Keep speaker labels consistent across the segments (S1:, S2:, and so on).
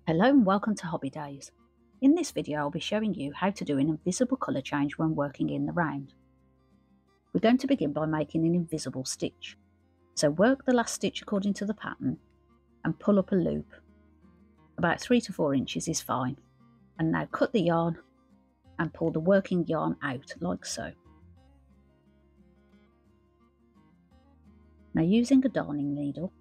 S1: Hello and welcome to Hobby Days. In this video I'll be showing you how to do an invisible colour change when working in the round. We're going to begin by making an invisible stitch. So work the last stitch according to the pattern and pull up a loop. About 3 to 4 inches is fine. And now cut the yarn and pull the working yarn out like so. Now using a darning needle,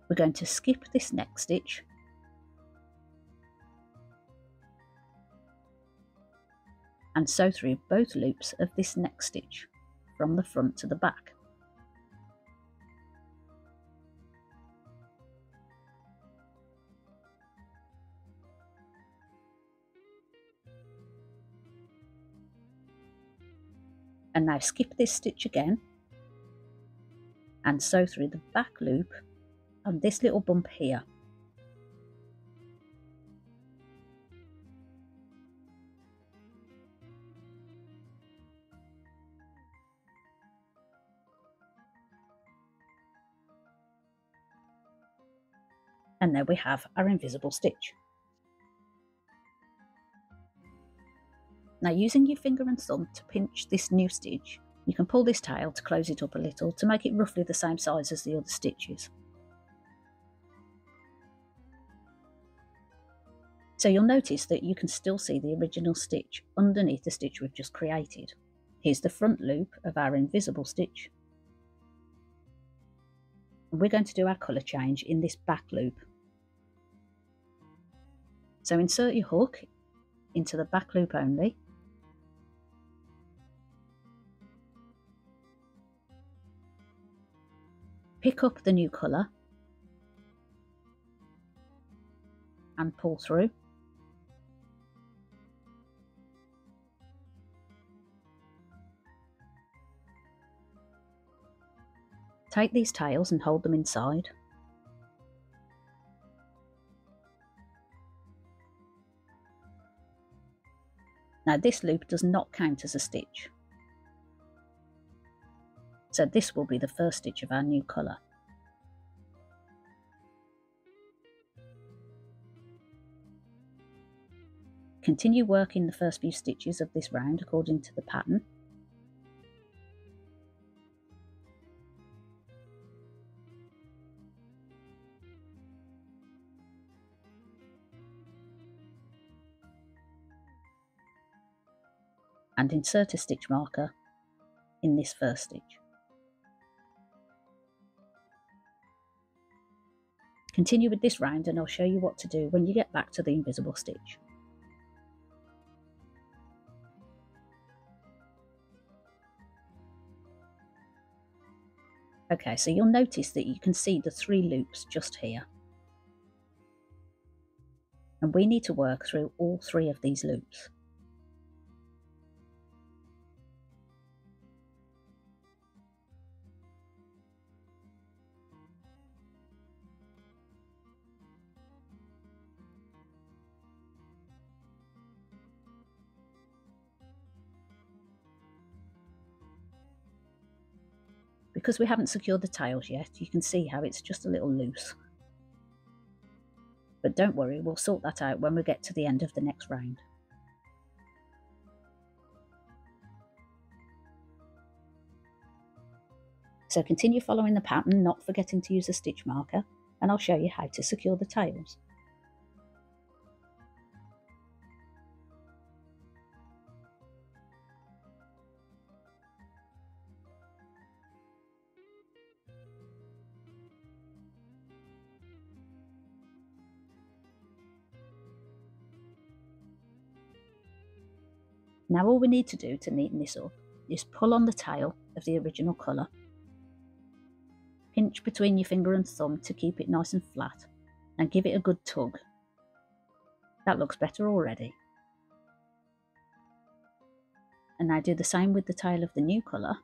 S1: we're going to skip this next stitch and sew through both loops of this next stitch from the front to the back. And now skip this stitch again and sew through the back loop on this little bump here. And there we have our invisible stitch. Now using your finger and thumb to pinch this new stitch, you can pull this tail to close it up a little to make it roughly the same size as the other stitches. So you'll notice that you can still see the original stitch underneath the stitch we've just created. Here's the front loop of our invisible stitch. And we're going to do our colour change in this back loop. So insert your hook into the back loop only. Pick up the new colour and pull through. Take these tails and hold them inside. Now this loop does not count as a stitch, so this will be the first stitch of our new colour. Continue working the first few stitches of this round according to the pattern. And insert a stitch marker in this first stitch. Continue with this round and I'll show you what to do when you get back to the invisible stitch. Okay, so you'll notice that you can see the 3 loops just here. And we need to work through all 3 of these loops. Because we haven't secured the tails yet, you can see how it's just a little loose. But don't worry, we'll sort that out when we get to the end of the next round. So continue following the pattern, not forgetting to use a stitch marker, and I'll show you how to secure the tails. Now all we need to do to neaten this up is pull on the tail of the original colour. Pinch between your finger and thumb to keep it nice and flat and give it a good tug. That looks better already. And now do the same with the tail of the new colour.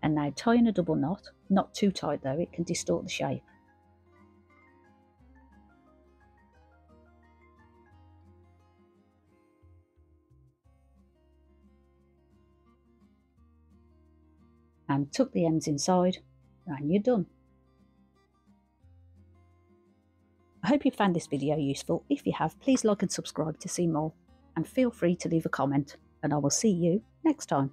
S1: And now tie in a double knot, not too tight though, it can distort the shape. and tuck the ends inside, and you're done. I hope you found this video useful. If you have, please like and subscribe to see more, and feel free to leave a comment, and I will see you next time.